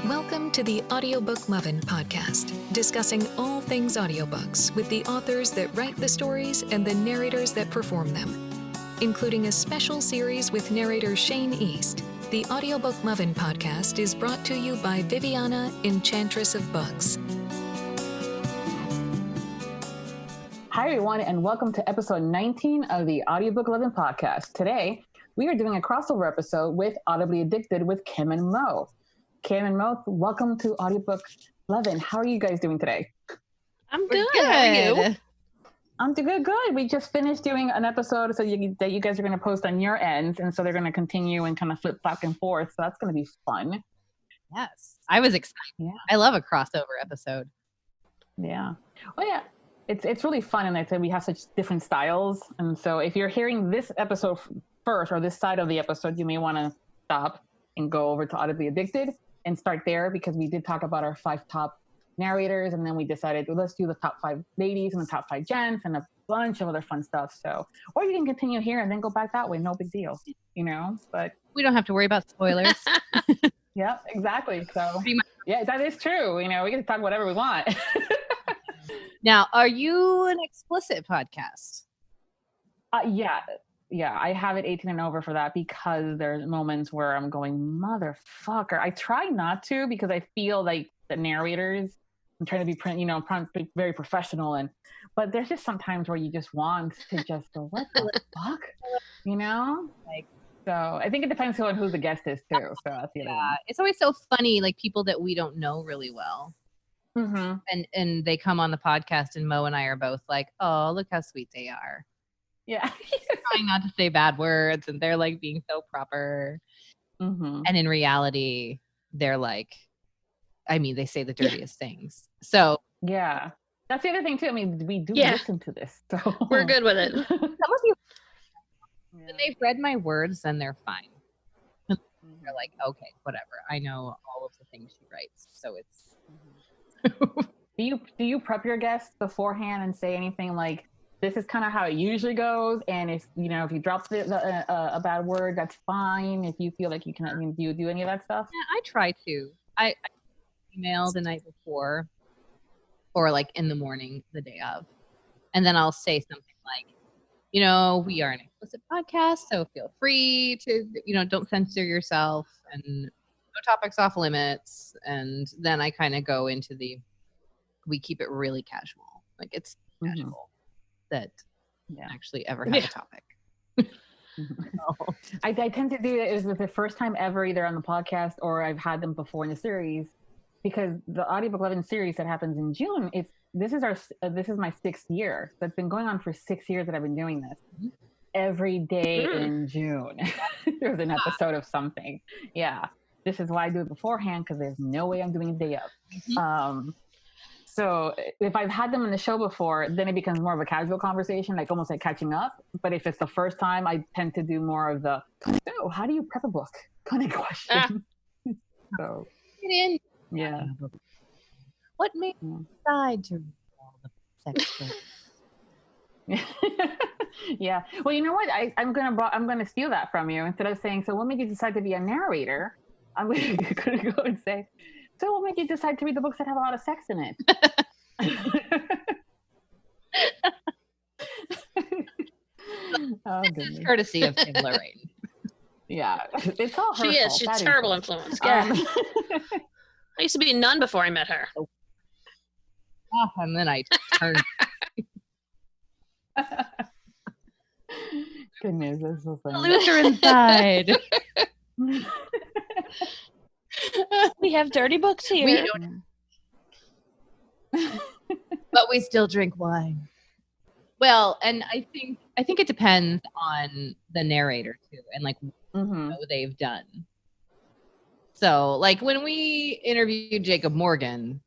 Welcome to the Audiobook Lovin Podcast, discussing all things audiobooks with the authors that write the stories and the narrators that perform them, including a special series with narrator Shane East. The Audiobook Lovin Podcast is brought to you by Viviana, Enchantress of Books. Hi, everyone, and welcome to episode 19 of the Audiobook Lovin Podcast. Today, we are doing a crossover episode with Audibly Addicted with Kim and Mo. Kim and Mo, welcome to Audiobook Lovin. How are you guys doing today? I'm good. How are you? I'm doing good. We just finished doing an episode that you guys are going to post on your ends, and so they're going to continue and kind of flip back and forth. So that's going to be fun. Yes, I was excited. Yeah. I love a crossover episode. Yeah. Well, yeah. It's really fun, and I said we have such different styles, and so if you're hearing this episode first or this side of the episode, you may want to stop and go over to Audibly Addicted and start there, because we did talk about our 5 top narrators, and then we decided, well, let's do the top 5 ladies and the top 5 gents and a bunch of other fun stuff. So, or you can continue here and then go back that way. No big deal, but we don't have to worry about spoilers. Yeah, exactly. So yeah, that is true. We can talk whatever we want. Now, are you an explicit podcast? Yeah, I have it 18 and over for that, because there's moments where I'm going, motherfucker. I try not to, because I feel like the narrators, I'm trying to be, very professional, but there's just sometimes where you just want to just go, what the fuck? So I think it depends on who the guest is too. So that's the other one. It's always so funny, like people that we don't know really well. Mm-hmm. And they come on the podcast, and Mo and I are both like, oh, look how sweet they are. Yeah. Trying not to say bad words, and they're like being so proper. Mm-hmm. And in reality, they're like, they say the dirtiest things. So yeah, that's the other thing too. We do listen to this, so we're good with it. Some of you, when they've read my words, then they're fine. They're like, okay, whatever. I know all of the things she writes, so it's. Do you prep your guests beforehand and say anything like, this is kind of how it usually goes, and if you drop a bad word, that's fine. If you feel like you cannot, do you do any of that stuff? Yeah, I try to. I email the night before, or like in the morning the day of, and then I'll say something like, we are an explicit podcast, so feel free to, don't censor yourself, and no topics off limits. And then I kind of go into we keep it really casual, like it's casual. That actually ever have a topic. I tend to do it is the first time ever, either on the podcast or I've had them before in the series, because the Audiobook Lovin Series that happens in June, this is my 6th year. So it's been going on for 6 years that I've been doing this. Mm-hmm. Every day in June there's an episode of something. Yeah, this is why I do it beforehand, because there's no way I'm doing it day of. Mm-hmm. So if I've had them in the show before, then it becomes more of a casual conversation, like almost like catching up. But if it's the first time, I tend to do more of the, so how do you prep a book kind of question. So, yeah. What made you decide to read all the sex books? Yeah. Well, you know what? I'm gonna steal that from you. Instead of saying, so what made you decide to be a narrator? I'm gonna go and say, so what made you decide to read the books that have a lot of sex in it? This is courtesy of Tim Lorraine. Yeah, it's all her She is. fault. She's That a terrible influence. Yeah. I used to be a nun before I met her. And then I turned. Goodness, that's so funny. Luther inside. We have dirty books here. But we still drink wine. Well, and I think it depends on the narrator too, and like what they've done. So like when we interviewed Jacob Morgan,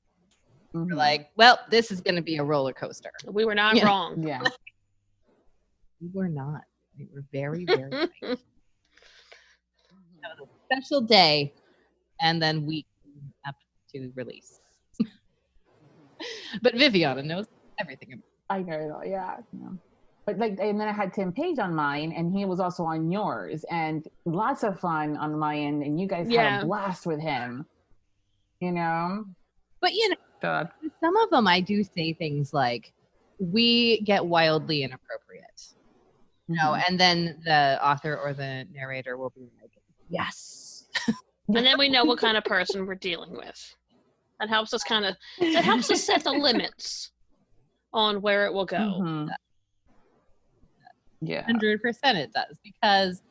we're like, well, this is going to be a roller coaster. We were not wrong. Yeah. We were not. We were very, very right. That was a special day. And then week up to release. But Viviana knows everything about it. I know, yeah. But and then I had Tim Page on mine, and he was also on yours, and lots of fun on my end, and you guys had a blast with him. you know. But So some of them I do say things like, we get wildly inappropriate. And then the author or the narrator will be like, yes. And then we know what kind of person we're dealing with. That helps us set the limits on where it will go. Mm-hmm. Yeah. 100% it does, because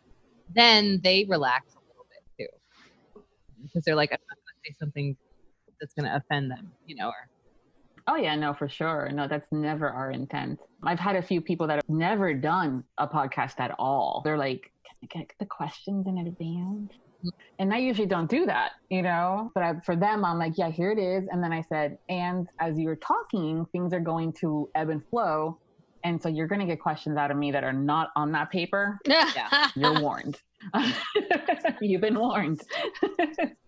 then they relax a little bit too. Because they're like, I'm not going to say something that's going to offend them, or. Oh yeah, no, for sure. No, that's never our intent. I've had a few people that have never done a podcast at all. They're like, can I get the questions in advance? And I usually don't do that, but for them, I'm like, yeah, here it is. And then I said, and as you're talking, things are going to ebb and flow. And so you're going to get questions out of me that are not on that paper. Yeah, you're warned. You've been warned.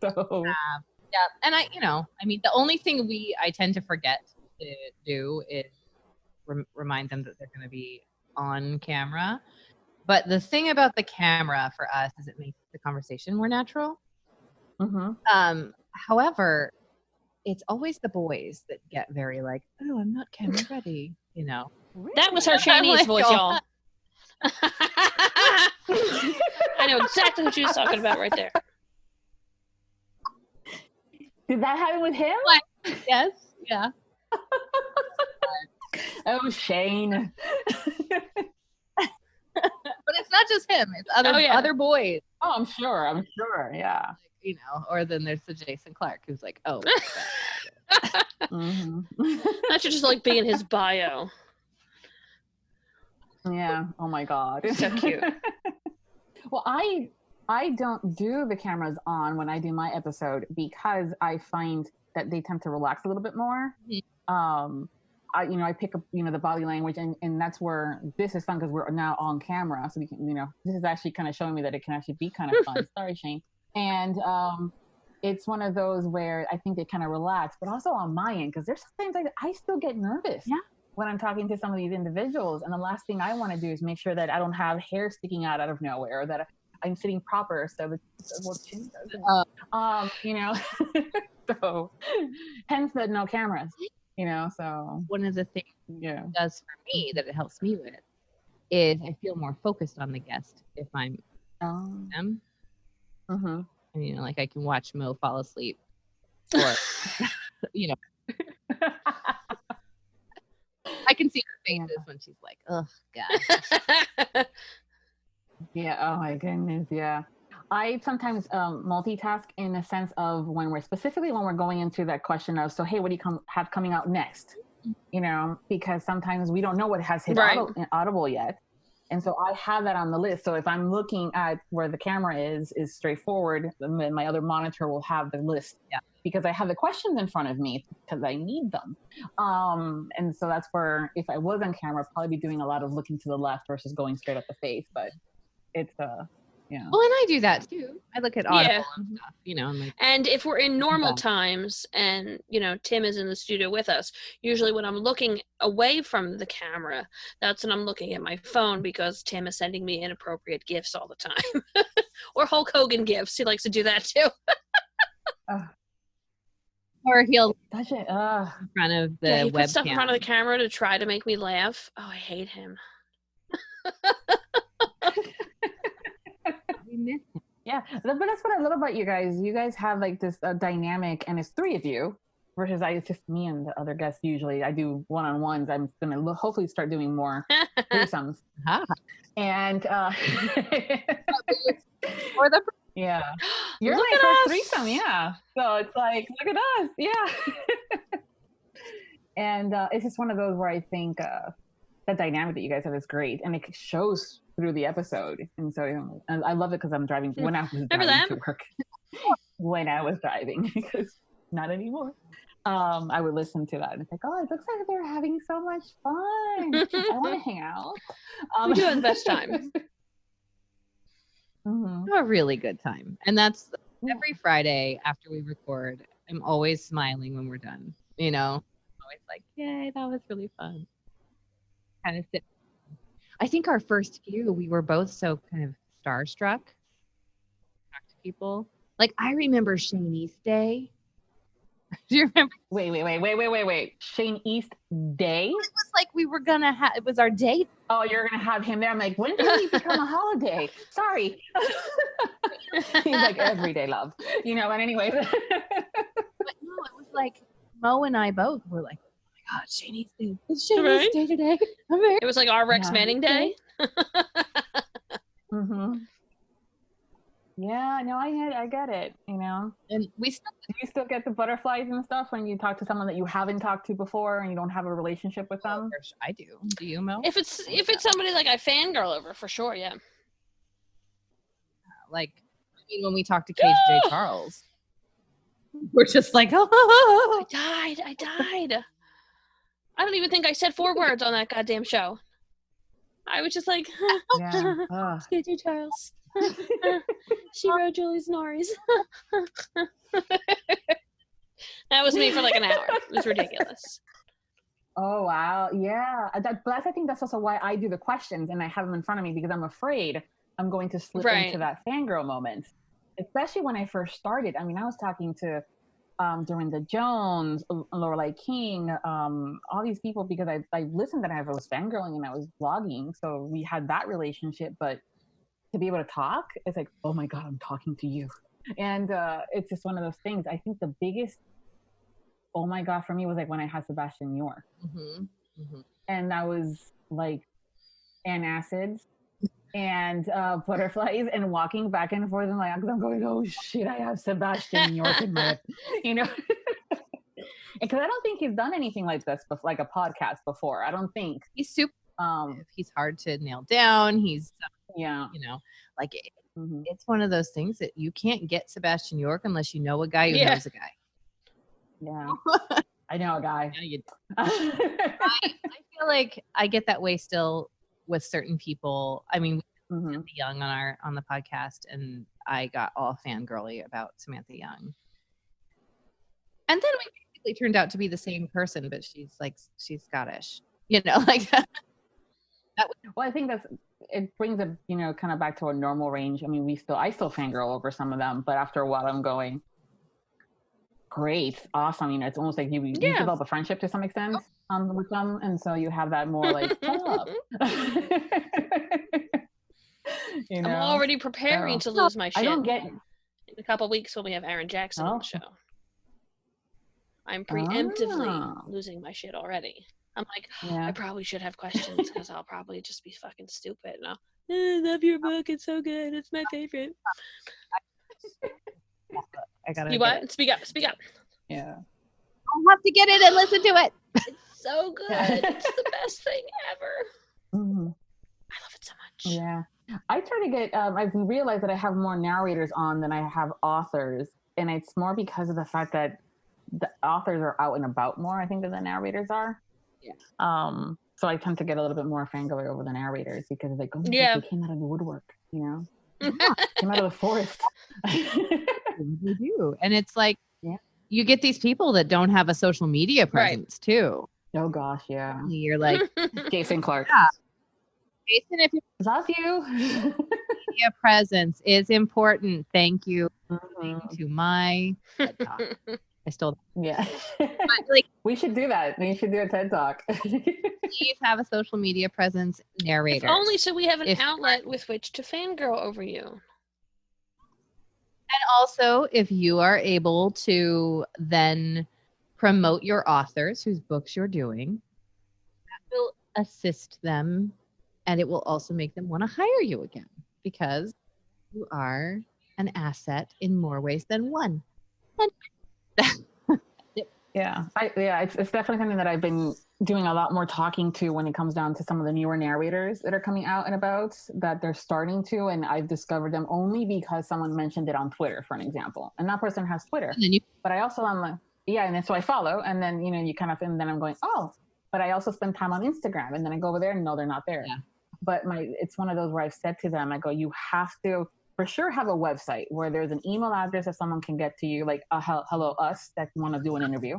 So yeah. And the only thing I tend to forget to do is remind them that they're going to be on camera. But the thing about the camera for us is it makes the conversation more natural. Mm-hmm. However, it's always the boys that get very like, oh, I'm not camera ready, That was her Shane East voice, y'all. I know exactly what she was talking about right there. Did that happen with him? Yes. Yeah. Oh, Shane. But it's not just him. It's other boys. Oh, I'm sure. Yeah. Or then there's the Jason Clark who's like, oh. Mm-hmm. That should just like be in his bio. Yeah. Oh my God. So cute. Well, I don't do the cameras on when I do my episode because I find that they tend to relax a little bit more. Mm-hmm. I pick up, the body language, and that's where this is fun because we're now on camera. So we can, this is actually kind of showing me that it can actually be kind of fun. Sorry, Shane. And it's one of those where I think they kind of relax, but also on my end, because there's sometimes I still get nervous when I'm talking to some of these individuals. And the last thing I want to do is make sure that I don't have hair sticking out of nowhere, or that I'm sitting proper. So chin doesn't, so hence the no cameras. So one of the things it does for me that it helps me with is I feel more focused on the guest if I'm them. Mm-hmm. And, like I can watch Mo fall asleep, or I can see her faces when she's like, oh God. Yeah. Oh my goodness. Yeah. I sometimes multitask in a sense of when we're going into that question of, so, hey, what do you have coming out next? Because sometimes we don't know what has hit Audible yet. And so I have that on the list. So if I'm looking at where the camera is straightforward, then my other monitor will have the list because I have the questions in front of me because I need them. And so that's where, if I was on camera, I'd probably be doing a lot of looking to the left versus going straight at the face. But it's yeah. Well, and I do that too. I look at Audible and stuff, I'm like, and if we're in normal times and, Tim is in the studio with us, usually when I'm looking away from the camera, that's when I'm looking at my phone because Tim is sending me inappropriate gifts all the time. Or Hulk Hogan gifts. He likes to do that too. Or he'll touch it in front of the webcam. He puts stuff in front of the camera to try to make me laugh. Oh, I hate him. Yeah, but that's what I love about you guys. You guys have like this dynamic, and it's three of you versus it's just me and the other guests. Usually I do one-on-ones. I'm going to hopefully start doing more threesomes. And yeah, you're my first threesome. Yeah, so it's like, look at us. Yeah. And it's just one of those where I think the dynamic that you guys have is great, and it shows through the episode. And so I love it because I'm driving when I was driving to work. When I was driving, because not anymore. I would listen to that and it's like, oh, it looks like they're having so much fun. I want to hang out. We do have the best time. A really good time. And that's every Friday after we record. I'm always smiling when we're done. Always like, yay, that was really fun. Kind of sit. I think our first few, we were both so kind of starstruck. Talk to people. Like I remember Shane East Day Do you remember? Wait. Shane East Day? It was like we were gonna have. It was our date. Oh, you're gonna have him there. I'm like, when did he become a holiday? Sorry. He's like everyday love, But anyways. But no, it was like Mo and I both were like, oh my God, Shane East Day. It's Shane East Day today. It was like our Rex Manning Day. Mm-hmm. Yeah, no, I get it, And we still Do you still get the butterflies and stuff when you talk to someone that you haven't talked to before and you don't have a relationship with them? I do. Do you, Mo? If it's somebody like I fangirl over, for sure, yeah. Like, I mean, when we talked to KJ Charles, we're just like, oh. I died. I don't even think I said 4 words on that goddamn show. I was just like, KJ Charles. She wrote Julie's Norries. That was me for like an hour. It was ridiculous. Oh, wow. Yeah. But I think that's also why I do the questions and I have them in front of me, because I'm afraid I'm going to slip into that fangirl moment, especially when I first started. I mean, I was talking to Dorinda Jones, Lorelei King, all these people, because I listened and I was fangirling and I was blogging. So we had that relationship, but to be able to talk, it's like, oh my God, I'm talking to you. And it's just one of those things. I think the biggest, oh my God, for me was like when I had Sebastian York. Mm-hmm. Mm-hmm. And that was like antacids and butterflies and walking back and forth. And like, I'm going, oh shit, I have Sebastian York in my, because I don't think he's done anything like this, like a podcast before. I don't think. He's super, he's hard to nail down. He's, like it's one of those things that you can't get Sebastian York unless you know a guy who knows a guy. Yeah. I know a guy. Yeah, you do. I feel like I get that way still with certain people. I mean, Samantha Young on the podcast, and I got all fangirly about Samantha Young. And then we basically turned out to be the same person, but she's Scottish. Like that. Well, I think it brings it, kind of back to a normal range. I mean, I still fangirl over some of them, but after a while I'm going, great, awesome. It's almost like you develop a friendship to some extent with them. And so you have that more like, shut up. I'm already preparing to lose my shit. I don't get in a couple of weeks when we have Aaron Jackson on the show. I'm preemptively losing my shit already. I'm like, I probably should have questions because I'll probably just be fucking stupid. And I love your book. It's so good. It's my favorite. I gotta. You what? Speak up. Yeah. I'll have to get it and listen to it. It's so good. It's the best thing ever. Mm-hmm. I love it so much. Yeah. I try to get, I've realized that I have more narrators on than I have authors. And it's more because of the fact that the authors are out and about more, I think, than the narrators are. Yeah. So I tend to get a little bit more fangirly over the narrators because they go, they came out of the woodwork, came out of the forest. They do. And it's like, you get these people that don't have a social media presence too. Oh gosh, yeah. You're like Jason Clark. Yeah. Jason, if you love you. Media presence is important. Thank you to my TED Talk. I stole that. Yeah. But, we should do that. We should do a TED Talk. Please have a social media presence, narrator. If only so we have an outlet with which to fangirl over you. And also, if you are able to then promote your authors whose books you're doing, that will assist them, and it will also make them want to hire you again because you are an asset in more ways than one. It's definitely something that I've been doing a lot more talking to when it comes down to some of the newer narrators that are coming out and about, that they're starting to, and I've discovered them only because someone mentioned it on Twitter, for an example, and that person has Twitter. But I also am like, and then so I follow, and then you kind of, and then I'm going, but I also spend time on Instagram, and then I go over there and no, they're not there. But it's one of those where I've said to them, I go, you have to for sure have a website where there's an email address that someone can get to you, like hello us that want to do an interview.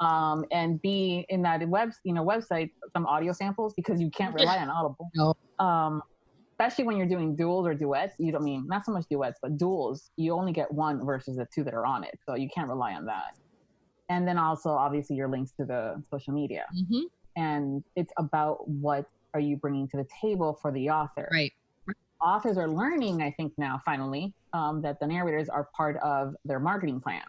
And be in that website some audio samples, because you can't rely on Audible. No. Especially when you're doing duels or duets. Not so much duets, but duels. You only get one versus the two that are on it, so you can't rely on that. And then also obviously your links to the social media. Mm-hmm. And it's about what are you bringing to the table for the author. Right. Authors are learning, I think now, finally, that the narrators are part of their marketing plan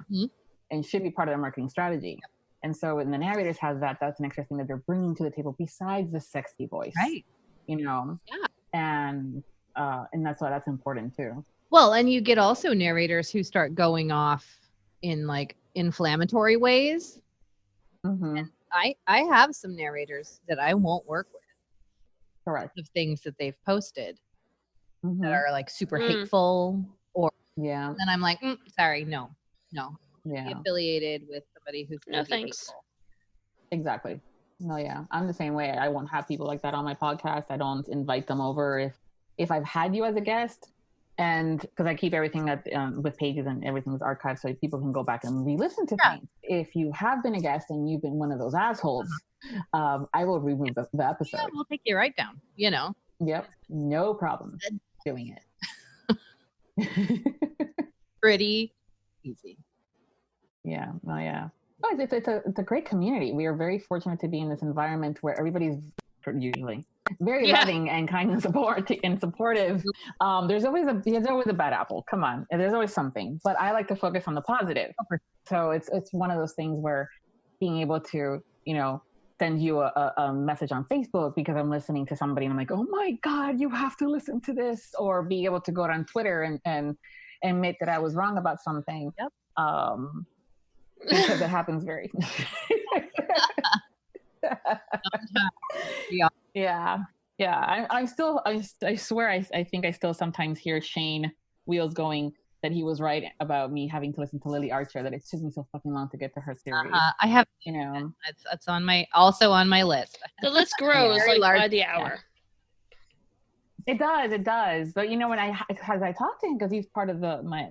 and should be part of their marketing strategy. Yep. And so when the narrators has that, that's an extra thing that they're bringing to the table besides the sexy voice. Right. You know? Yeah. And that's why that's important too. Well, and you get also narrators who start going off in like inflammatory ways. Mm-hmm. And I have some narrators that I won't work with. Correct. Of things that they've posted mm-hmm. that are like super hateful, or yeah. then I'm like, sorry, no. Yeah. Be affiliated with somebody who's no thanks. Hateful. Exactly. No, yeah, I'm the same way. I won't have people like that on my podcast. I don't invite them over if I've had you as a guest. And because I keep everything with pages and everything's archived so people can go back and re-listen to things. If you have been a guest and you've been one of those assholes, I will remove the episode. Yeah, we'll take you right down, you know. Yep, no problem doing it. Pretty easy. Yeah, well, yeah. Oh, it's a great community. We are very fortunate to be in this environment where everybody's usually very loving and kind and supportive. There's always a bad apple. Come on, there's always something. But I like to focus on the positive. So it's one of those things where being able to, you know, send you a message on Facebook because I'm listening to somebody and I'm like, oh my God, you have to listen to this, or be able to go on Twitter and admit that I was wrong about something. Yep. Because it happens very. Yeah. I'm still. I swear. I think I still sometimes hear Shane Wheels going that he was right about me having to listen to Lily Archer. That it took me so fucking long to get to her series. I have. You know, it's on my list. The list grows by the hour. Yeah. It does. But you know, as I talk to him, because he's part of my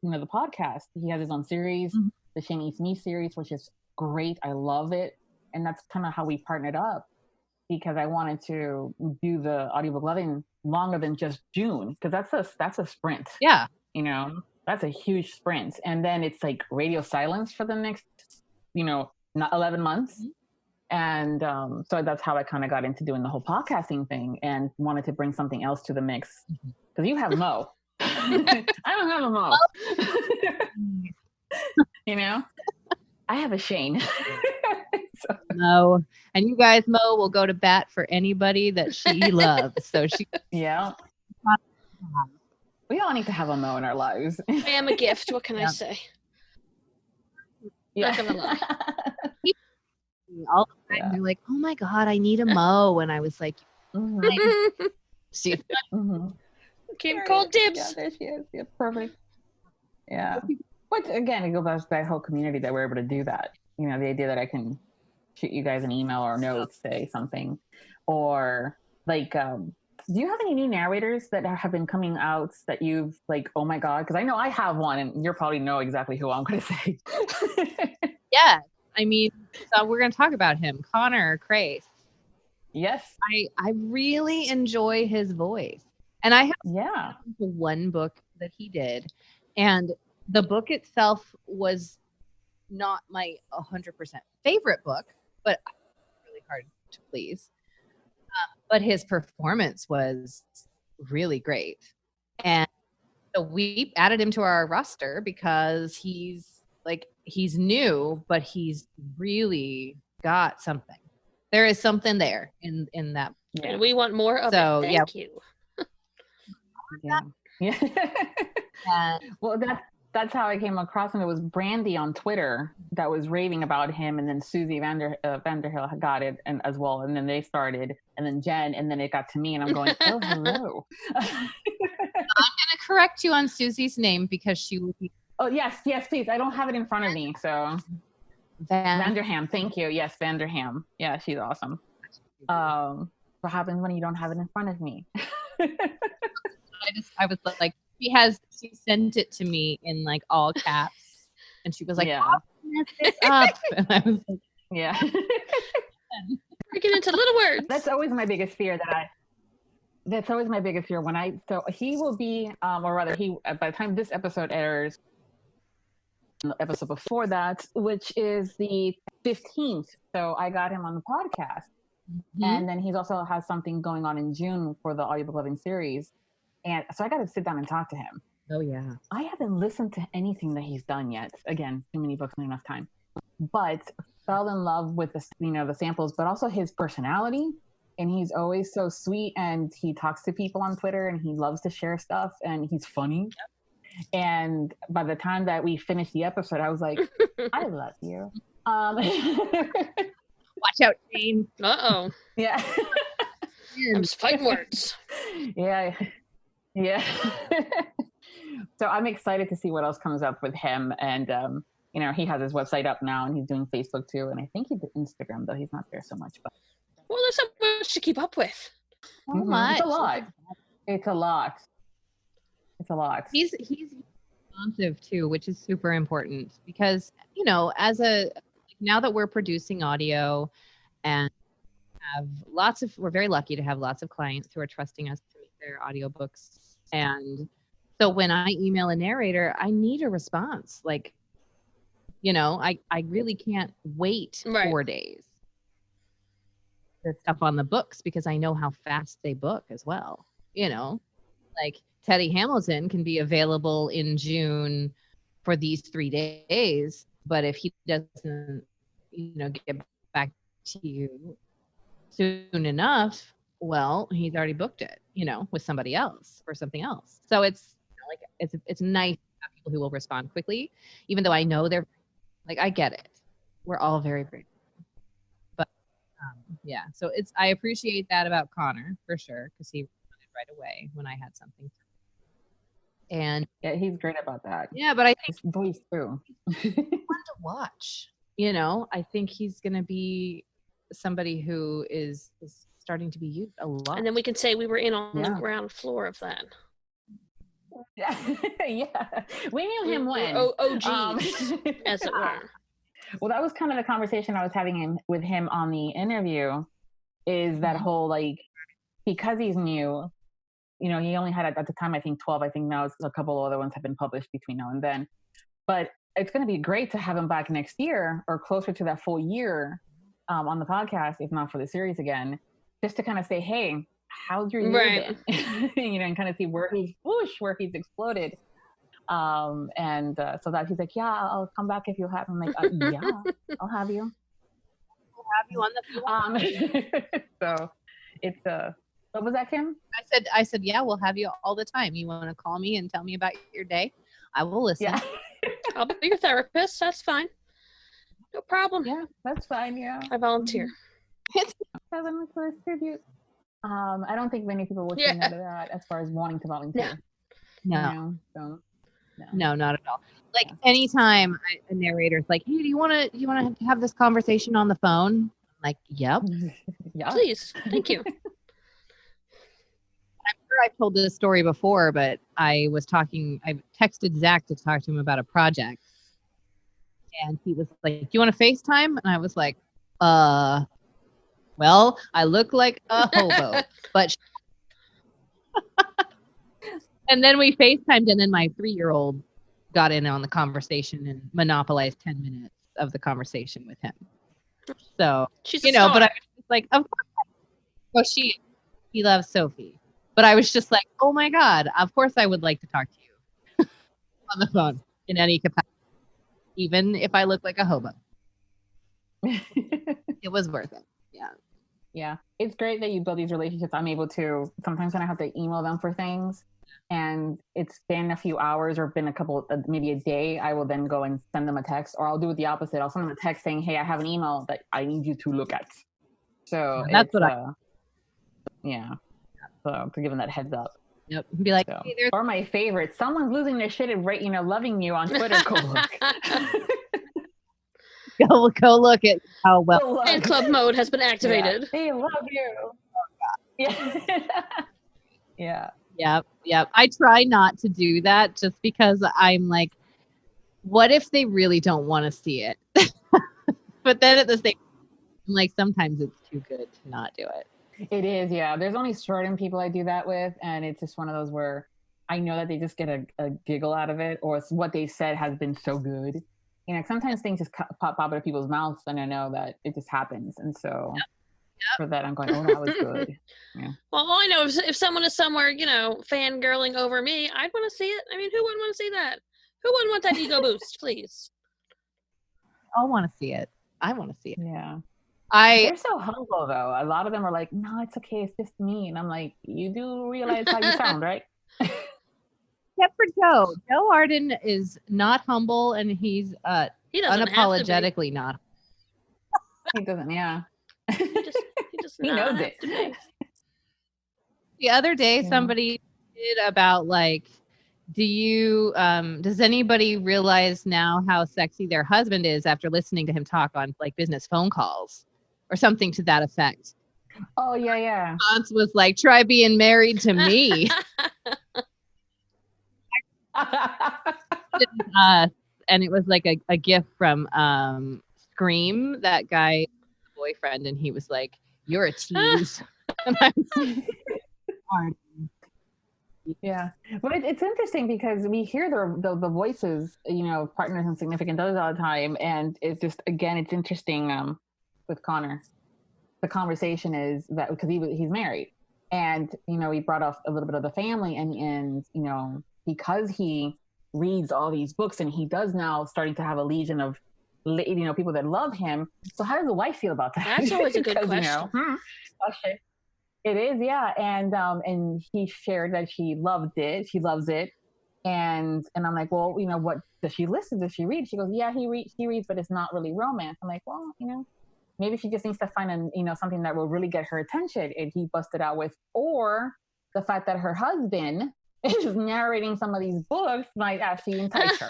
the podcast. He has his own series, the Shane East Me series, which is great. I love it. And that's kind of how we partnered up, because I wanted to do the Audiobook Lovin longer than just June, because that's a sprint. Yeah. You know, that's a huge sprint. And then it's like radio silence for the next, not 11 months. And so that's how I kind of got into doing the whole podcasting thing and wanted to bring something else to the mix. Because you have Mo. I don't have a Mo. You know? I have a Shane. Mo. And you guys, Mo will go to bat for anybody that she loves. So she. Yeah. We all need to have a Mo in our lives. I am a gift. What can I say? Yeah. Not gonna lie. All the time they're like, oh my God, I need a Mo. And I was like, Came cold dibs. Yeah, there she is. Yeah, perfect. Yeah. But again, it goes back to that whole community that we're able to do that. You know, the idea that I can shoot you guys an email or notes, say something. Or like, do you have any new narrators that have been coming out that you've like, oh my God? Because I know I have one and you'll probably know exactly who I'm going to say. Yeah. I mean, so we're going to talk about him, Connor Crace. Yes. I really enjoy his voice. And I have one book that he did. And the book itself was not my 100% favorite book, but really hard to please. But his performance was really great. And so we added him to our roster because he's new, but he's really got something. There is something there in that. Yeah. And we want more of it. Thank you. Yeah. Well, that's how I came across him. It was Brandy on Twitter that was raving about him, and then Susie Vanderhill got it and as well, and then they started, and then Jen, and then it got to me, and I'm going, oh, hello. I'm going to correct you on Susie's name because she will be. Oh, yes, please. I don't have it in front of me, so. Vanderham, thank you. Yes, Vanderham. Yeah, she's awesome. What happens when you don't have it in front of me? I was like, she sent it to me in like all caps, and she was like, I'll mess this up. And I was like, yeah. Breaking into little words. That's always my biggest fear so he will be, or rather by the time this episode airs, the episode before that, which is the 15th. So I got him on the podcast. Mm-hmm. And then he's also has something going on in June for the Audiobook Lovin Series. And so I got to sit down and talk to him. Oh, yeah. I haven't listened to anything that he's done yet. Again, too many books, not enough time. But fell in love with the, the samples, but also his personality. And he's always so sweet, and he talks to people on Twitter, and he loves to share stuff, and he's funny. And by the time that we finished the episode, I was like, I love you. Watch out, Shane. Uh-oh. Yeah. I'm just fighting words. Yeah. So I'm excited to see what else comes up with him. And, he has his website up now, and he's doing Facebook too. And I think he did Instagram, though he's not there so much. But well, there's so much to keep up with. So much. It's a lot. He's responsive too, which is super important because, now that we're producing audio and we're very lucky to have lots of clients who are trusting us to make their audiobooks. And so when I email a narrator, I need a response. Like, I really can't wait 4 days. The stuff on the books because I know how fast they book as well. Like Teddy Hamilton can be available in June for these 3 days, but if he doesn't, get back to you soon enough, well, he's already booked it, with somebody else or something else. So it's it's nice to have people who will respond quickly, even though I know they're like, I get it. We're all very great. Yeah, so I appreciate that about Connor for sure because he responded right away when I had something. And yeah, he's great about that. Yeah, but I think his voice too. Fun to watch. I think he's gonna be somebody who is starting to be used a lot. And then we can say we were in on the ground floor of that. Yeah, we knew him when OGs, as it were. Well, that was kind of the conversation I was having with him on the interview, is that whole, because he's new, he only had at the time, I think 12, I think now a couple other ones have been published between now and then, but it's going to be great to have him back next year or closer to that full year on the podcast, if not for the series again, just to kind of say, hey, how's your year been? And kind of see where he's exploded. So that he's like, yeah, I'll come back if you have him. I'm like, yeah, I'll have you. We'll have you on the So it's what was that, Kim? I said, yeah, we'll have you all the time. You want to call me and tell me about your day? I will listen. Yeah. I'll be your therapist. That's fine. No problem. Yeah, that's fine. Yeah. I volunteer. As a first tribute. I don't think many people would say no to that as far as wanting to volunteer. No. No, not at all. Like anytime a narrator's like, hey, do you want to have this conversation on the phone? I'm like, yep. Yeah. Please. Thank you. I'm sure I've told this story before, but I texted Zach to talk to him about a project. And he was like, do you want to FaceTime? And I was like, well, I look like a hobo, but and then we FaceTimed, and then my 3-year-old got in on the conversation and monopolized 10 minutes of the conversation with him. So, she's but I was just like, of course, he loves Sophie. But I was just like, oh my God, of course I would like to talk to you on the phone in any capacity, even if I look like a hobo. It was worth it. Yeah. Yeah. It's great that you build these relationships. I'm able to, sometimes when I have to email them for things and it's been a few hours or been maybe a day, I will then go and send them a text, or I'll do it the opposite. I'll send them a text saying, hey, I have an email that I need you to look at. So that's what So to give them that heads up. Yep. Be like, so. Hey, or my favorite, someone's losing their shit and loving you on Twitter. Go look. Go look at how well fan club mode has been activated. Yeah. They love you. Yeah. Yep. I try not to do that just because I'm like, what if they really don't want to see it? But then at the same time, like, sometimes it's too good to not do it. It is, yeah. There's only certain people I do that with, and it's just one of those where I know that they just get a giggle out of it, or it's what they said has been so good. You know, sometimes things just pop out of people's mouths, and I know that it just happens. And so for that, I'm going, oh, that was good. Yeah. Well, all I know is if someone is somewhere, fangirling over me, I'd want to see it. I mean, who wouldn't want to see that? Who wouldn't want that ego boost, please? I want to see it. I want to see it. Yeah. They're so humble, though. A lot of them are like, no, it's okay. It's just me. And I'm like, you do realize how you sound, right? Except for Joe. Joe Arden is not humble, and he's unapologetically not. He doesn't, yeah. He knows it. The other day, somebody did about like, does anybody realize now how sexy their husband is after listening to him talk on like business phone calls or something to that effect? Oh, yeah. Hans was like, try being married to me. And it was like a gift from Scream, that guy boyfriend, and he was like, you're a tease. Yeah, but it's interesting because we hear the voices, partners and significant others all the time, and it's just, again, it's interesting with Connor. The conversation is that because he's married, and he brought up a little bit of the family, and because he reads all these books, and he does now starting to have a legion of people that love him. So how does the wife feel about that? That's always a good question. It is, yeah. And he shared that she loved it. She loves it. And I'm like, well, what does she listen? Does she read? She goes, yeah, he reads, but it's not really romance. I'm like, well, maybe she just needs to find something that will really get her attention. And he busted out with, or the fact that her husband is narrating some of these books might actually entice her.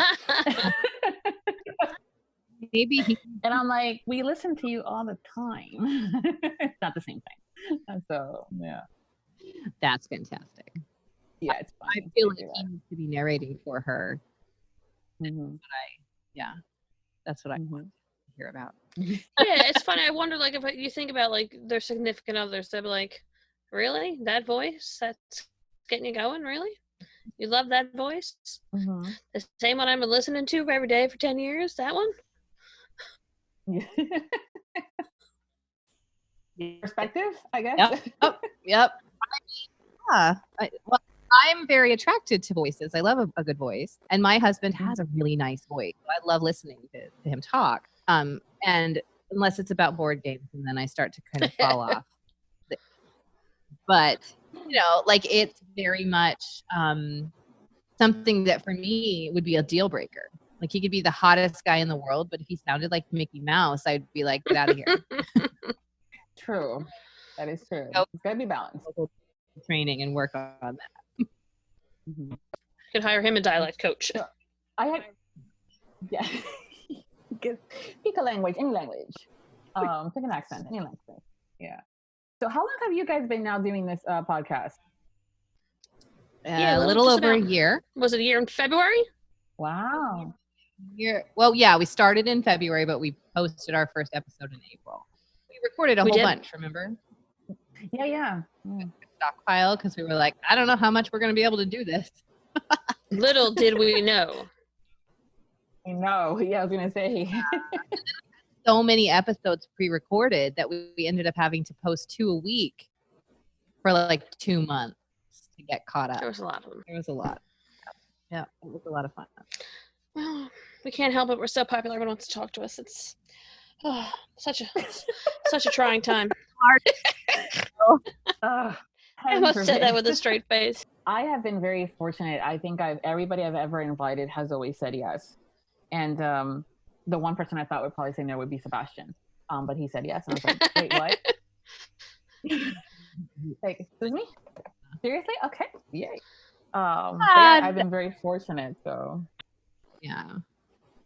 Maybe and I'm like, we listen to you all the time. It's not the same thing. And so, yeah. That's fantastic. Yeah, it's fun. I feel like he needs to be narrating for her. Mm-hmm. That's what I want to hear about. Yeah, it's funny. I wonder, like, if you think about, like, their significant others, they'll be like, really? That voice? That's getting you going? Really? You love that voice? Mm-hmm. The same one I've been listening to every day for 10 years? That one? Yeah. Perspective, I guess. Yep. Yeah. I'm very attracted to voices. I love a good voice, and my husband has a really nice voice. So I love listening to him talk. And unless it's about board games, and then I start to kind of fall off. But like, it's very much something that for me would be a deal breaker. Like, he could be the hottest guy in the world, but if he sounded like Mickey Mouse, I'd be like, get out of here. True. That is true. So, it's got to be balanced. Training and work on that. You could hire him a dialect coach. So, pick a language, any language. Pick an accent, any language. Yeah. So how long have you guys been now doing this podcast? A little over a year. Was it a year in February? Wow. Well, yeah, we started in February, but we posted our first episode in April. We recorded a whole bunch, remember? Yeah. Stockpile, because we were like, I don't know how much we're going to be able to do this. Little did we know. I know. Yeah, I was going to say. So many episodes pre-recorded that we ended up having to post 2 a week for like 2 months to get caught up. There was a lot of them. There was a lot. Yeah, it was a lot of fun. Well, we can't help it. We're so popular. Everyone wants to talk to us. It's such a trying time. I must say that with a straight face. I have been very fortunate. I think everybody I've ever invited has always said yes. And the one person I thought would probably say no would be Sebastian. But he said yes. And I was like, wait, what? Like, excuse me? Seriously? Okay. Yay. Yeah, I've been very fortunate. So, yeah.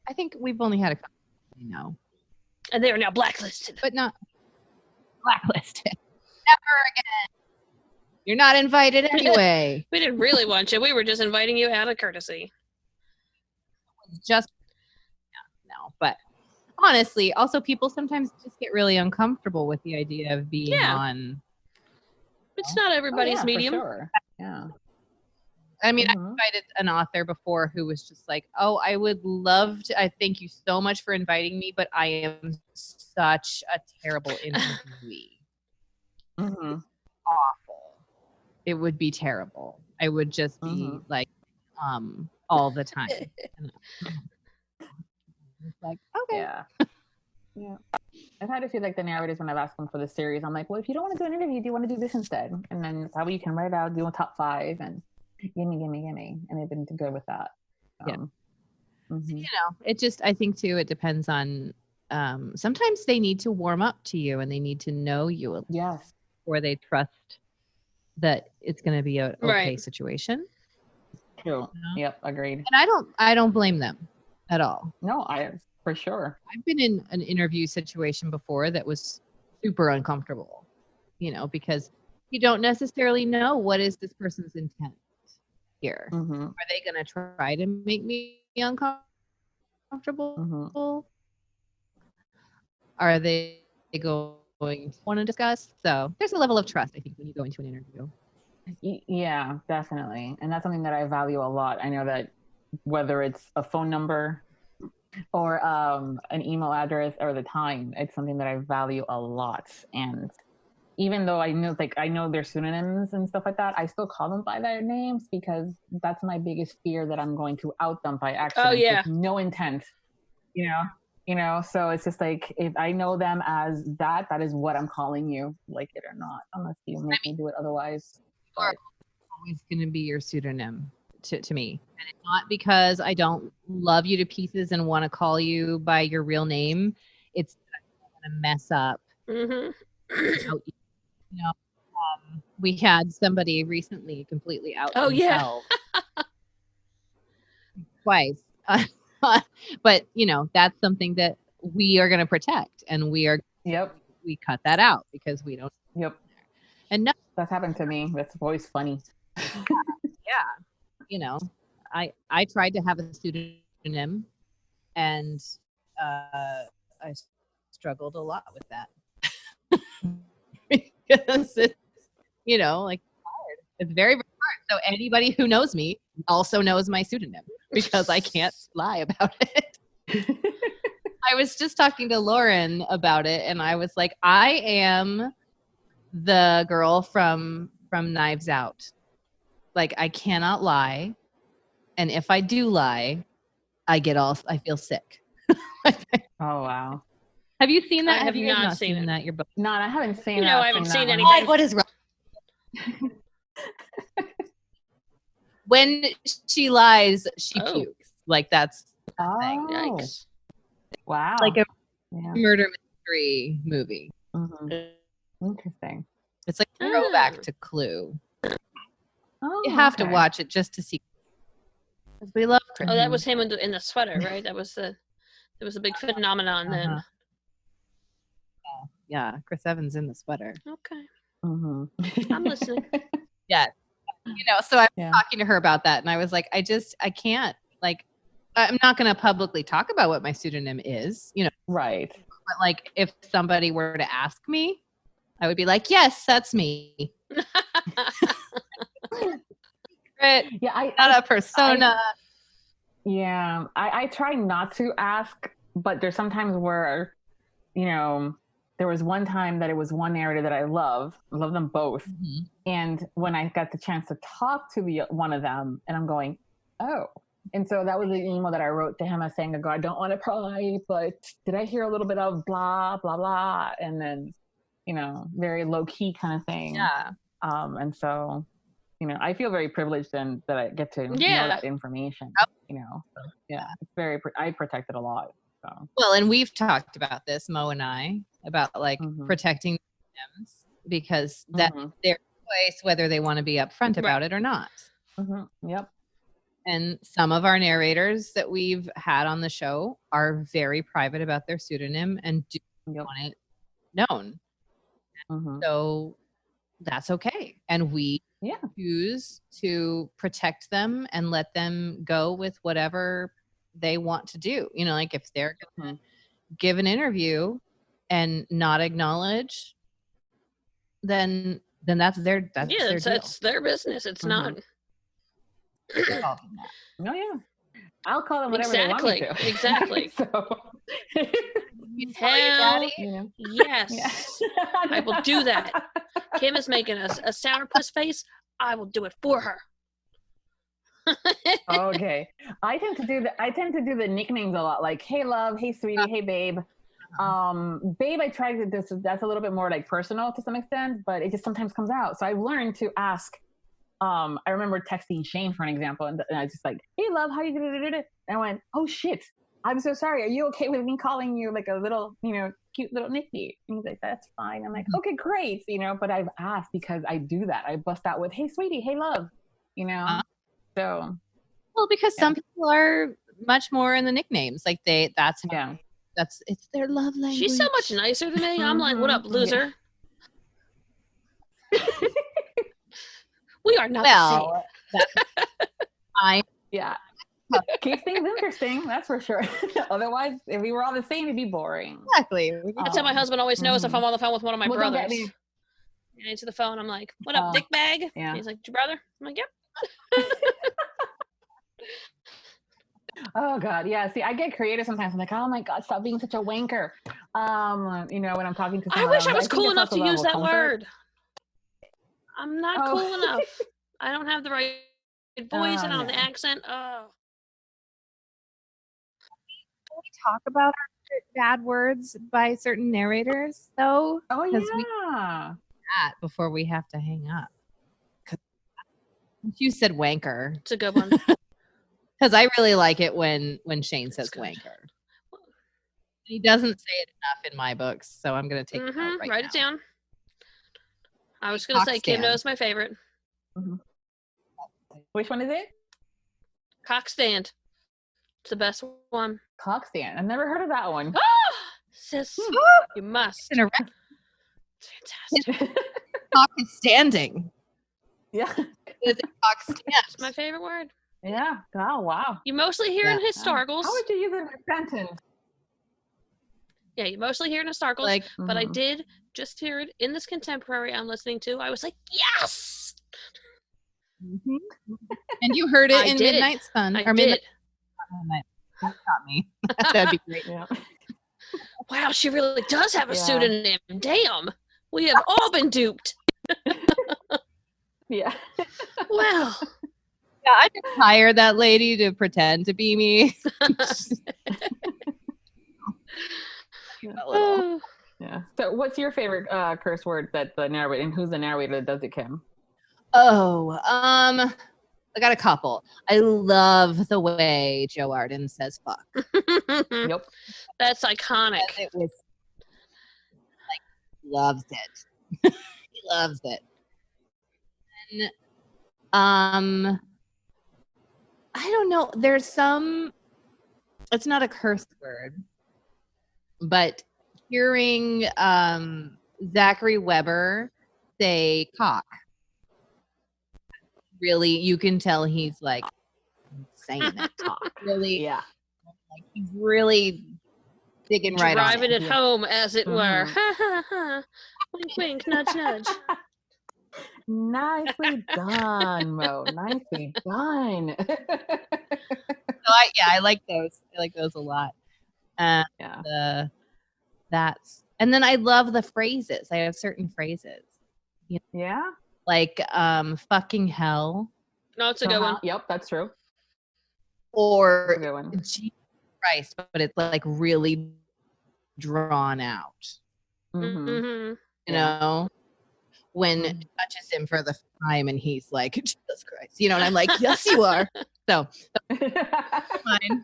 I think we've only had a couple, And they are now blacklisted. But not blacklisted. Never again. You're not invited anyway. We didn't really want you. We were just inviting you out of courtesy. No. But honestly, also people sometimes just get really uncomfortable with the idea of being on. It's not everybody's medium. For sure. Yeah. I mean, I invited an author before who was just like, oh, I would love to, I thank you so much for inviting me, but I am such a terrible interviewee. Awful. It would be terrible. I would just be like, all the time. It's like, okay. Yeah. I've had a few like the narrators when I've asked them for the series. I'm like, well, if you don't want to do an interview, do you want to do this instead? And then that way you can write it out, do a top 5 and gimme. And they've been good with that. You know, it just, I think too, it depends on, sometimes they need to warm up to you and they need to know you. Yes. Or they trust that it's going to be a okay situation. True. You know? Yep. Agreed. And I don't blame them at all. No, for sure. I've been in an interview situation before that was super uncomfortable, you know, because you don't necessarily know what is this person's intent here. Are they going to try to make me uncomfortable? Are they going to want to discuss? So there's a level of trust, I think, when you go into an interview. Yeah, definitely. And that's something that I value a lot. I know that whether it's a phone number or an email address or the time, it's something that I value a lot. And even though I know their pseudonyms and stuff like that, I still call them by their names because that's my biggest fear, that I'm going to out them by accident with no intent, you know, so it's just like, if I know them as that is what I'm calling you, like it or not, unless you make me do it otherwise. You are always going to be your pseudonym to me. And it's not because I don't love you to pieces and want to call you by your real name. It's that I don't want to mess up. You know, we had somebody recently completely out themselves. Twice. But, you know, that's something that we are going to protect. And we cut that out because we don't. And no, that's happened to me. That's always funny. Yeah. You know, I tried to have a pseudonym and I struggled a lot with that. Because it's, you know, like hard. It's very, very hard. So anybody who knows me also knows my pseudonym because I can't lie about it. I was just talking to Lauren about it and I was like, I am the girl from Knives Out. Like, I cannot lie. And if I do lie, I feel sick. Oh, wow. Have you seen that? Have you guys not seen that? Your book? No, I haven't seen that. No, I haven't seen anything. What is wrong? When she lies, she pukes. Like, that's the thing. Yikes. Wow. Like a murder mystery movie. Interesting. It's like a throwback to Clue. Oh, you have to watch it just to see. Because we love Chris. Oh, that was him in the sweater, right? That was a big phenomenon then. Yeah, Chris Evans in the sweater. Okay. I'm listening. Yes. You know, so I was talking to her about that and I was like, I can't, like, I'm not going to publicly talk about what my pseudonym is, you know. Right. But like, if somebody were to ask me, I would be like, yes, that's me. Not a persona. I try not to ask, but there's sometimes where, you know, there was one time that it was one narrator that I love them both. And when I got the chance to talk to one of them and I'm going, oh. And so that was the email that I wrote to him. I was saying, I don't want to pry, but did I hear a little bit of blah, blah, blah. And then, you know, very low key kind of thing. Yeah. And so, you know, I feel very privileged and that I get to know that information, you know. So, yeah, it's I protect it a lot. So. Well, and we've talked about this, Mo and I, about like protecting them because that's their choice, whether they want to be upfront about it or not. Yep. And some of our narrators that we've had on the show are very private about their pseudonym and do want it known. So that's okay. And we choose to protect them and let them go with whatever they want to do. You know, like if they're going to give an interview and not acknowledge, then that's their deal. It's their business. It's not. call them that. Oh yeah, I'll call them whatever they want me to. Exactly. So, You tell your daddy? you know. Yes. I will do that. Kim is making a sourpuss face. I will do it for her. Okay. I tend to do the nicknames a lot, like hey love, hey sweetie, hey babe. Babe, I tried to that's a little bit more like personal to some extent, but it just sometimes comes out. So I've learned to ask. I remember texting Shane for an example, and I was just like, hey love, how you doing? And I went, oh shit, I'm so sorry. Are you okay with me calling you like a little, cute little nickname? And he's like, that's fine. I'm like, okay, great. But I've asked because I do that. I bust out with, hey sweetie, hey love, so. Well, because some people are much more in the nicknames. Like it's their love language. She's so much nicer than me. I'm like, what up, loser? Yeah. We are not the same. Yeah. Keep things interesting, that's for sure. Otherwise, if we were all the same, it'd be boring. Exactly. That's how my husband always knows if I'm on the phone with one of my brothers. I answer the phone, I'm like, what up, dick bag? Yeah. And he's like, your brother? I'm like, yep. Oh God, yeah. See, I get creative sometimes. I'm like, oh my God, stop being such a wanker. When I'm talking to someone, I wish I was cool enough to use that word. I'm not cool enough. I don't have the right voice and on the accent. Oh. Can we talk about our bad words by certain narrators, though? Oh yeah. That before we have to hang up. You said wanker. It's a good one. Because I really like it when Shane says wanker. He doesn't say it enough in my books, so I'm going to take it out right Write now. it down. I was going to say Kim knows my favorite. Mm-hmm. Which one is it? Cock stand. It's the best one. Cock stand. I've never heard of that one. Sis, you must. It's fantastic. Cock is standing. Yeah. It's a cock stand. It's my favorite word. Yeah. Oh, wow. You mostly hear in historicals. How would you use it in a sentence? Yeah, you mostly hear it in historicals, but I did just hear it in this contemporary I'm listening to. I was like, yes! Mm-hmm. And you heard it in Midnight Sun. I did. Not me. That'd be great. Yeah. Wow, she really does have a pseudonym. Damn. We have all been duped. Yeah. Well. Yeah, I just hired that lady to pretend to be me. Yeah. So what's your favorite curse word that the narrator, and who's the narrator that does it, Kim? Oh, I got a couple. I love the way Joe Arden says fuck. Yep. That's iconic. It was loves it. He loves it. And, I don't know. There's it's not a curse word, but hearing Zachary Weber say cock, really, you can tell he's like saying that talk. Really, yeah. Like he's really digging right on it. Driving it home, as it were. Ha ha ha. Wink, wink, nudge, nudge. Nicely done, Mo. Nicely done. I like those. I like those a lot. And and then I love the phrases. I have certain phrases. Yeah. Like fucking hell. No, it's a good one. Yep, that's true. Or That's a good one. Jesus Christ, but it's like really drawn out. Mm-hmm. You know? When it touches him for the first time and he's like, Jesus Christ. And I'm like, yes, you are. So, fine.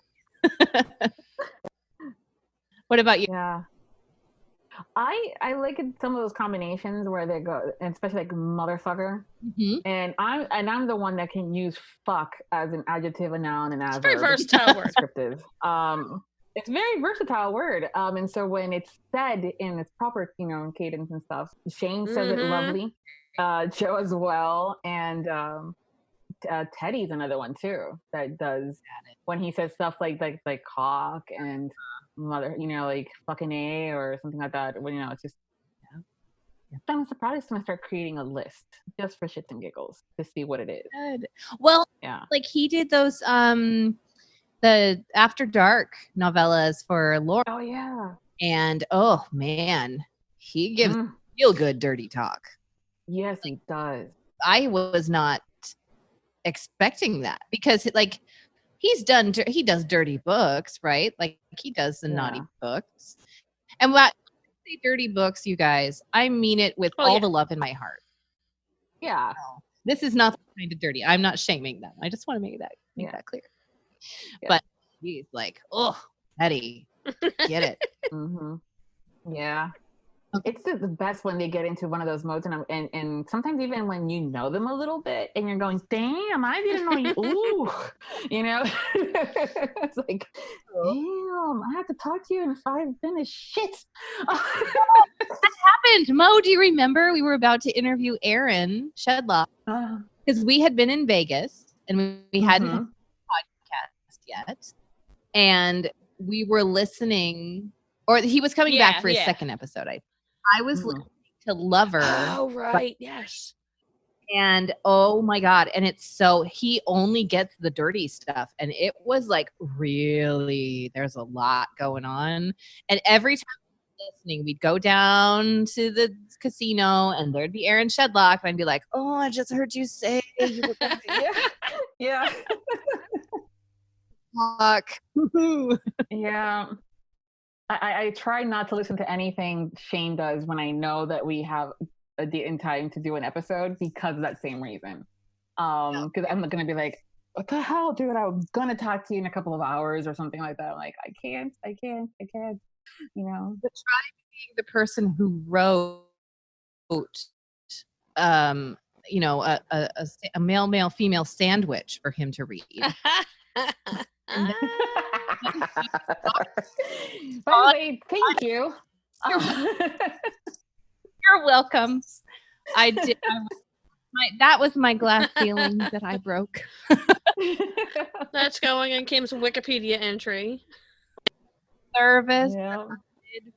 What about you? Yeah. I like some of those combinations where they go, and especially like motherfucker. Mm-hmm. And I'm the one that can use fuck as an adjective, a noun, and as a very versatile word. Descriptive. It's a very versatile word. And so when it's said in its proper, cadence and stuff, Shane says it lovely. Joe as well, and Teddy's another one too that does when he says stuff like cock and mother, like fucking A or something like that. When it's just I'm probably just gonna start creating a list just for shits and giggles to see what it is. Good. Well, Yeah. like he did those the After Dark novellas for Laura. Oh yeah. And oh man, he gives real good dirty talk. Yes, he does. I was not expecting that because like he does dirty books, right? Like he does the naughty books. And when I say dirty books, you guys, I mean it with all the love in my heart. Yeah. No, this is not the kind of dirty. I'm not shaming them. I just want to make that clear. Yeah. But he's like, oh, Eddie, get it. Yeah. It's the best when they get into one of those modes, and sometimes even when you know them a little bit, and you're going, "Damn, I didn't know you." Ooh, you know, it's like, "Damn, I have to talk to you in 5 minutes." Shit, that happened. Mo, do you remember we were about to interview Aaron Shedlock because we had been in Vegas and we hadn't had a podcast yet, and we were listening, or he was coming back for his second episode. I was listening to Lover. Oh, right. Yes. And oh my God. And it's so he only gets the dirty stuff. And it was like really, there's a lot going on. And every time we were listening, we'd go down to the casino and there'd be Aaron Shedlock. And I'd be like, oh, I just heard you say you were going to yeah. Fuck. Yeah. I try not to listen to anything Shane does when I know that we have a date and time to do an episode because of that same reason. Because I'm going to be like, what the hell, dude? I'm going to talk to you in a couple of hours or something like that. I'm like, I can't, you know. But try being the person who wrote, you know, a male, female sandwich for him to read. By the way, thank you. You're welcome. I did. That was my glass ceiling that I broke. That's going in Kim's Wikipedia entry. Service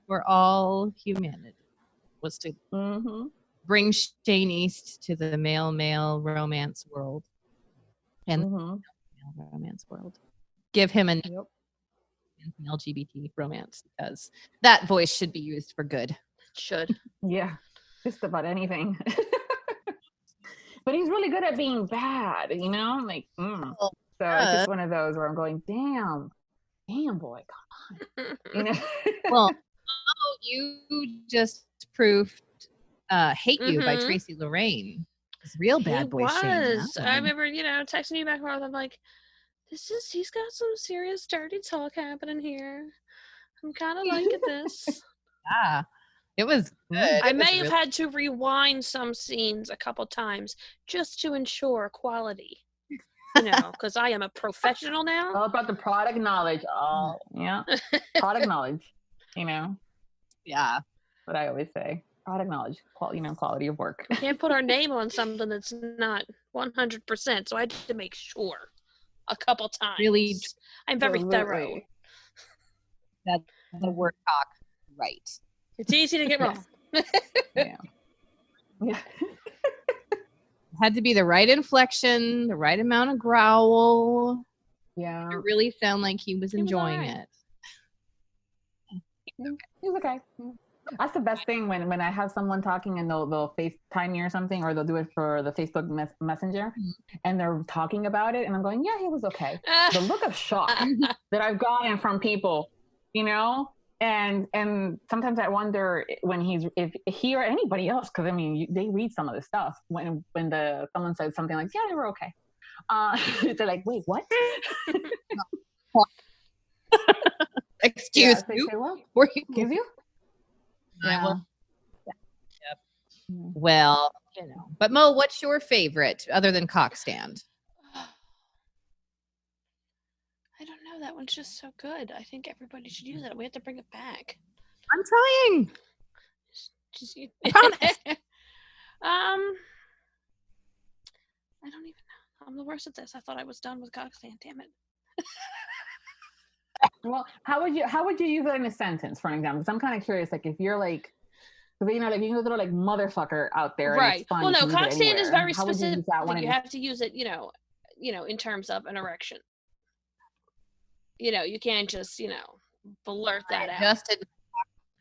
for all humanity was to bring Shane East to the male romance world and male romance world. Give him an LGBT romance because that voice should be used for good. It should. Yeah, just about anything. But he's really good at being bad, you know? Like, so it's just one of those where I'm going, damn boy, come on. You know? Well, you just proved Hate You by Tracy Lorraine. It's real bad boy Shane. I remember, texting you back and forth. I'm like, he's got some serious dirty talk happening here. I'm kind of liking this. Yeah, it was good. I may have had to rewind some scenes a couple times just to ensure quality, because I am a professional now. All about the product knowledge. Oh, yeah. Product knowledge, Yeah. What I always say. Product knowledge, quality of work. We can't put our name on something that's not 100%, so I had to make sure. A couple times. Really, I'm very thorough. That's the word talk right. It's easy to get wrong. Yeah. Had to be the right inflection, the right amount of growl. Yeah. To really sound like he was enjoying it. He's okay. That's the best thing when I have someone talking and they'll FaceTime me or something, or they'll do it for the Facebook Messenger, and they're talking about it, and I'm going, yeah, he was okay. The look of shock that I've gotten from people, and sometimes I wonder if he or anybody else, because they read some of the stuff when someone says something like, yeah, they were okay. They're like, wait, what? Excuse you? Excuse you? Yeah. Well, But Mo, what's your favorite other than Cockstand? I don't know. That one's just so good. I think everybody should use it. We have to bring it back. I'm trying. I don't even know. I'm the worst at this. I thought I was done with Cockstand. Damn it. Well, how would you use it in a sentence, for an example? Because I'm kind of curious. Like, if you're like, Because, like, you can throw, like, motherfucker out there. Right. And it's fine. Well, no, You can use cock it stand is anywhere. very How would you specific. use that one You in- have to use it, in terms of an erection. You can't just, blurt that out.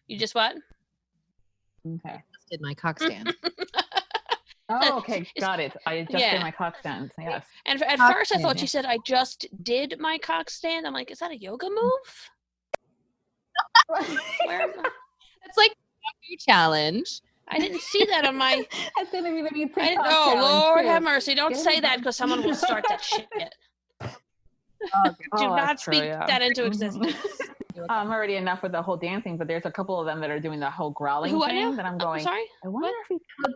You just what? Okay. Just did my cock stand. Oh, okay. Got it. I adjusted my cock stand. Yes. And at Cock first I thought stand, she said, I just did my cock stand. I'm like, is that a yoga move? Where am I? It's like a challenge. I didn't see that on my... That's going to be the new TikTok Oh, challenge, Lord too. have mercy. Don't Get say it that done. because someone will start that shit. Do Oh, not that's true, speak yeah. that into Mhm. existence. I'm already enough with the whole dancing, but there's a couple of them that are doing the whole growling Who I thing know? that I'm I'm going, sorry? I wonder if we could.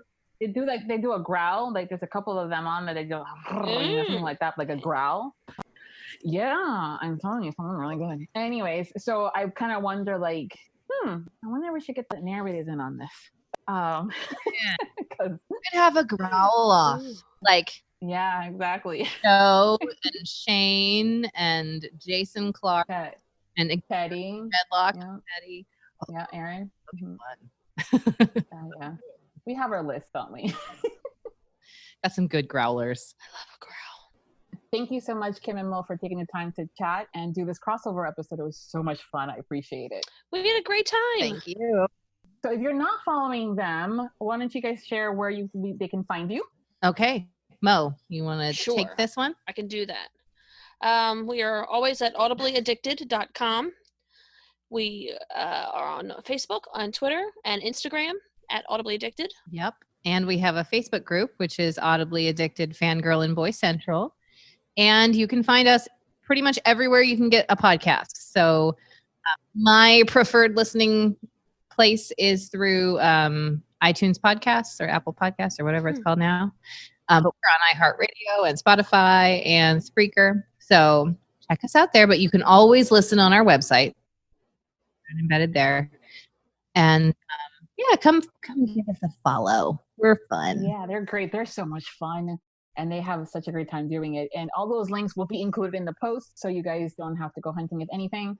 They do a growl. Like, there's a couple of them on that they do something like that, like a growl. Yeah, I'm telling you, something really good. Anyways, so I kind of wonder, like, I wonder if we should get the narrators in on this. Yeah. 'Cause- We could have a growl off. Like yeah, exactly. Joe and Shane and Jason Clark Okay. and Teddy. Medlock. Yeah, Teddy. yeah, Aaron. Mhm. Fun. Yeah. We have our list, don't we? Got some good growlers. I love a growl. Thank you so much, Kim and Mo, for taking the time to chat and do this crossover episode. It was so much fun. I appreciate it. We had a great time. Thank you. So if you're not following them, why don't you guys share where they can find you? Okay. Mo, you want to Sure. take this one? I can do that. We are always at audiblyaddicted.com. We are on Facebook, on Twitter, and Instagram at Audibly Addicted. Yep. And we have a Facebook group, which is Audibly Addicted Fangirl and Boy Central. And you can find us pretty much everywhere you can get a podcast. So my preferred listening place is through iTunes Podcasts or Apple Podcasts or whatever it's called now. But we're on iHeartRadio and Spotify and Spreaker. So check us out there. But you can always listen on our website. It's embedded there. And yeah, come give us a follow. We're fun. Yeah, they're great. They're so much fun. And they have such a great time doing it. And all those links will be included in the post, so you guys don't have to go hunting with anything.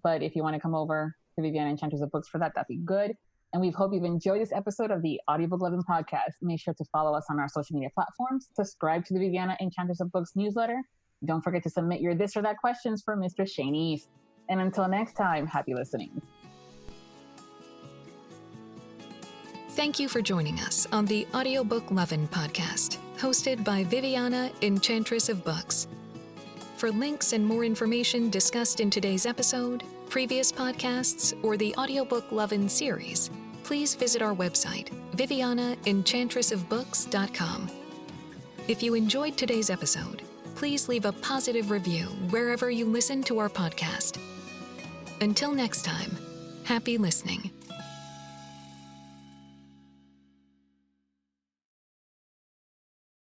But if you want to come over to Viviana Enchantress of Books for that, that'd be good. And we hope you've enjoyed this episode of the Audiobook Lovin Podcast. Make sure to follow us on our social media platforms. Subscribe to the Viviana Enchantress of Books newsletter. Don't forget to submit your this or that questions for Mr. Shane East. And until next time, happy listening. Thank you for joining us on the Audiobook Lovin Podcast, hosted by Viviana, Enchantress of Books. For links and more information discussed in today's episode, previous podcasts, or the Audiobook Lovin Series, please visit our website, vivianaenchantressofbooks.com. If you enjoyed today's episode, please leave a positive review wherever you listen to our podcast. Until next time, happy listening.